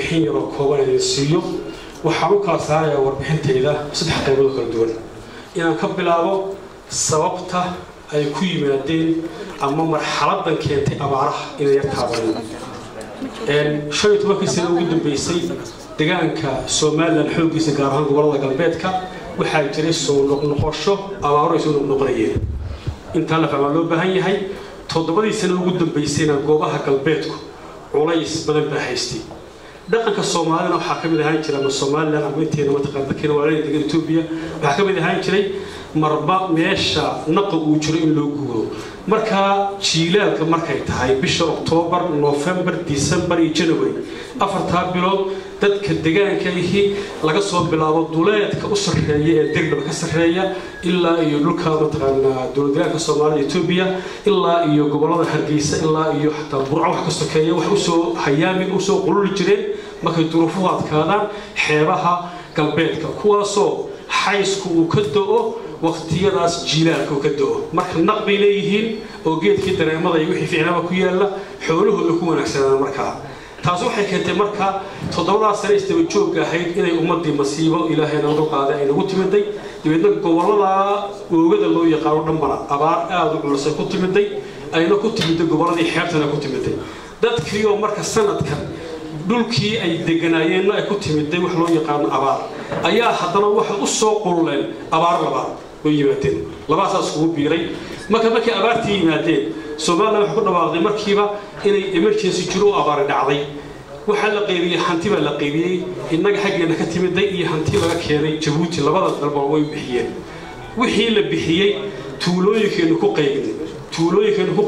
warbixin yar oo kooban idin siiyo waxaan u kala saarayaa warbixintayda saddex qaybood kala duwan inaan ka bilaabo sababta ay ku yimaadeen ama marxaladan keentay abaaraha inay yartaabaan shan iyo tobankii sano ugu dambeysay deegaanka Soomaaliland xooggiisa gaar ahaan gobolada galbeedka waxaa jiray soo noqnoqosho abaaro ay soo noqnoqonayeen inta la fahmo loo baahan yahay toddobadii sano ugu dambeysayna goobaha galbeedku culays badan baa haystay dhaqanka Soomaalida waxa ka mid ahaan jiray Soomaaliland ama inteena mataqaanada keen walaal deegaanka Itoobiya waxa ka mid ahaan jiray marba meesha naqo uu jiro in loo guuro marka jiilaalka markay tahay bisha October November December iyo January afarta bilood dadka deegaanka laga soo bilaabo duleedka u sareeya ee degdeg ka sareeya ilaa iyo dhulka mataqaanada dowladda Soomaaliya Itoobiya ilaa iyo gobolada Hargeysa ilaa iyo xataa Burco wax ka sokeeya wax u soo hayaami u soo qulul jireen markay duruufuhu adkaadaan xeebaha galbeedka kuwaasoo xaysku uu ka doo waqtiyadaas jiilaalka uu ka doo marka naqbi leeyihiin oo geedkii dareemada iyo wixii fiicnaba ku yaala xooluhooda ku wanaagsanaan markaa taas waxay keentay marka toddobadaas sano istaba joog ahayd inay ummadii masiibo ilaahayna uga qaaday ay ugu timiday dibadna gobolada oogada loo yaqaan dhanbana abaar aad u culus ku timiday ayna ku timiday goboladii xeebtana ku timiday dadkii oo marka sanadkan dhulkii ay deganaayeen ay ku timiday wax loo yaqaan abaar ayaa haddana waxa u soo qulleen abaar labaad oo yimaadeen labadaas ugu biiray markii abaartii yimaadeen Soomaaliland waxa ku dhawaaqday markiiba inay emergency jiro abaar dhacday waxa la qeybiyay hanti baa la qeybiyay inaga xageena ka timiday iyo hanti laga keenay Djibouti labada dalba way bixiyeen wixii la bixiyay tuulooyinkeenu ku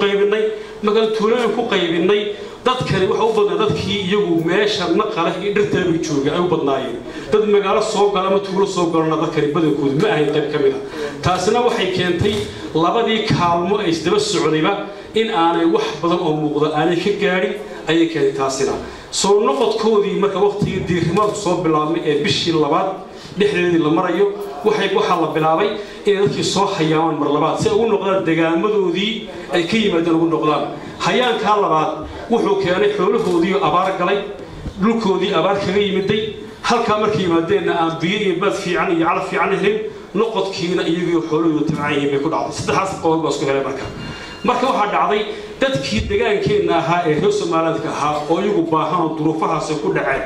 qaybinay marka tuulooyin ku qaybinay dadkani waxa u badan dadkii iyagu meesha naqale iyo dhirteedu jooga ay u badnaayeen dad magaalo soo gala ama tuulo soo galana dadkani badankoodu ma ahayn qayb kamid ah taasina waxay keentay labadii kaalmo ay isdaba socdayba in aanay wax badan oo muuqda aanay ka gaarin ayay keentay taasina soo noqodkoodii marka waqtigii diirimaadku soo bilaabmay ee bishii labaad dhexdeedii la marayo waxa la bilaabay in dadkii soo hayaamaan mar labaad si ugu noqdaan deegaamadoodii ay ka yimaadeen ugu noqdaan hayaanka labaad wuxuu keenay xoolahoodii abaar galay dhulkoodii abaar kaga yimiday halka markii yimaadeenna aan biyo iyo bad fiican iyo calaf fiican helin noqodkiina iyagoo xoolahoodu tabcaayeen bay ku dhacday saddexaas qodob baa isku helay marka waxa dhacday dadkii deegaankeena ahaa ee reer Soomaaliland ka ahaa oo iyagu baahan oo duruufahaas ku dhacay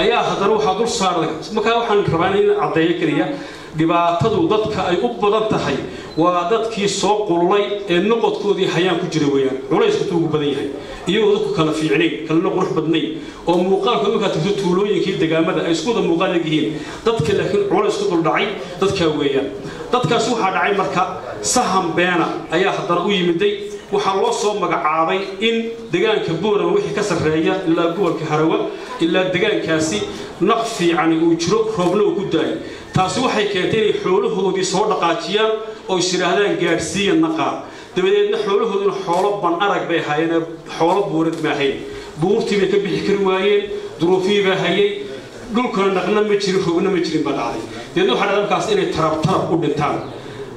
ayaa haddana waxa dul saaray marka waxaan rabaa in cadeeyo kaliya dhibaatadu dadka ay u badan tahay waa dadkii soo qulay ee noqodkoodii hayaan ku jiray weeyaan culaysku ugu badan yahay iyagoo dadku kala fiicnay kala qurux badnay oo muuqaalka marka tagto tuulooyinkii deegaamada ay isku wada muuqaal yihiin dadka laakiin culaysku dul dhacay dadka weeyaan dadkaas waxa dhacay marka saham beena ayaa haddana u yimiday waxa loo soo magacaabay in deegaanka Buuran wixii ka sareeya ilaa gobolka Harawa ilaa deegaankaasi naq fiican uu jiro roobna uu ku daay taasi waxay keentay in xoolahoodii soo dhaqaajiyaan oo shiraahdaan gaarsiin naqa dabadeedna xoolahooduna xoolo ban arag bay hayeen xoolo buurad ma ahayn buurtii bay ka bixi kari waayeen duruufii bay hayay dhulkana naqna ma jirin roobna ma jirin badacay deedna waxa dhaqankaas inay tarab u dhintaan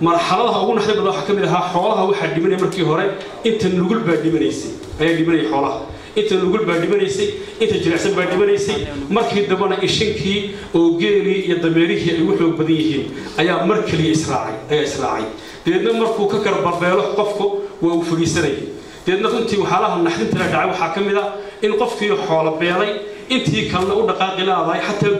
marxaladaha ugu naxdin badan waxa kamid ahaa xoolaha waxa dhimanay markii hore inta nugul baa dhimanaysay ayaa dhimanay xoolaha inta nugul baa dhimanaysay inta jilicsan baa dhimanaysay markii dambana ishinkii oo geeli iyo dameerihii ay u xoog badan yihiin ayaa mar kaliya israacay deedna markuu ka karbarbeelo qofku waa u fariisanay deedna runtii waxaalaha naxdinta dhacay waxa kamid ah in qofkii xoolo beelay intii kalena u dhaqaaqi laaday xataa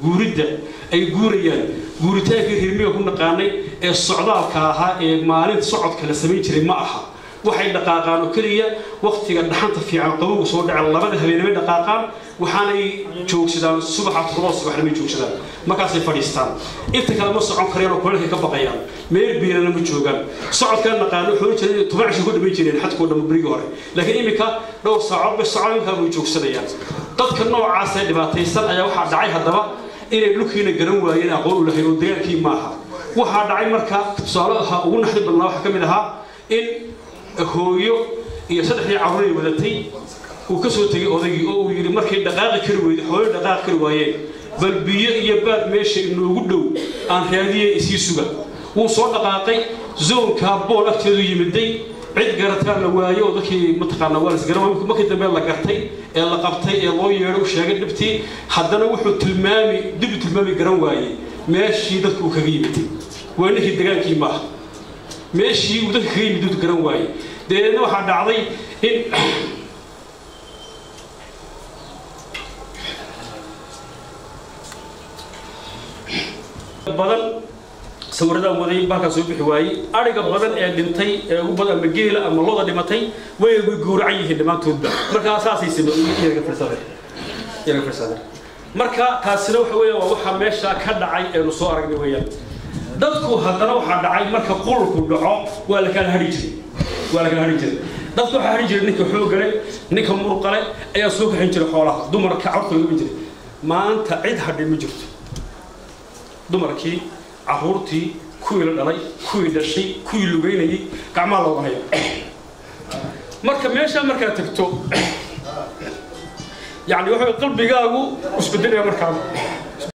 guuridda ay guurayaan guuritaankii hirmiga ku naqaanay ee socdaalka ahaa ee maalinta socodka la sameyn jiray ma aha waxay dhaqaaqaan oo kaliya waqtiga dhaxanta fiican qabowga soo dhaca labada habeenimo dhaqaaqaan waxaanay joogsadaan subaxnimo joogsadaan markaas ay fadhiistaan inta kale ma socon kareen oo kuleelka ka baqayaan meel biirana ma joogaan socodka naqaan wuxuu jiray 10 cisho ku dhameey jireen xadkoo dhan bariga hore laakiin imika dhowr saacadood bay socodka way joogsadayaan dadka noocaas ay dhibaataysan ayaa waxa dhacay haddaba inay dhulkiina garan waayeen aqoon u lahayn oo deegaankii maaha waxa dhacay marka tusaalaha ugu naxdin badan waxa kamid ahaa in hooyo iyo saddexdii carruur ay wadatay uu ka soo tagay odaygii oo uu yiri markay dhaqaaqi kari weeyday xoolo dhaqaaqi kari waayeen bal biyo iyo baad meesha inoogu dhow aan raadiyay isii suga wuu soo dhaqaaqay zoonka bool agteedu yimiday عيد قرتها لوايو ذكي متقنا والس قروا ما كنت بين لقرتي إلا قبتي إلا يروح شاقد دبتي حدنا وحول تلمامي دبت تلمامي قرواي ماشي ذك وكريمتي وإنك الدجاج كيما ماشي وذك كريم دبت قرواي ده إنه حد عضي إن بدل سوردا ودي باكا سو بخواي اريغا بدن ee dhintay ee ugu badan mageela ama looda dhimatay way guuracay yihiin dhamaantoodba marka asaasiisina iyaga firsada marka taasina waxa weeye waxa meesha ka dhacay ee soo aragnay weeyaan dadku hadana waxa dhacay marka qulku dhaco waa la kala hari jiray dadku waxa hari jiray ninka xoog galay ninka murqale ayaa soo kaxin jiray xoolaha dumarka carruurta lagu jiray maanta cid hadhin ma jirto dumarkii عهورتي كويل دلay كويل دشي كويل لوgeynayay gacmaha loo hayo marka meesha marka tagto yaani waxa qalbigaagu isbeddelaya marka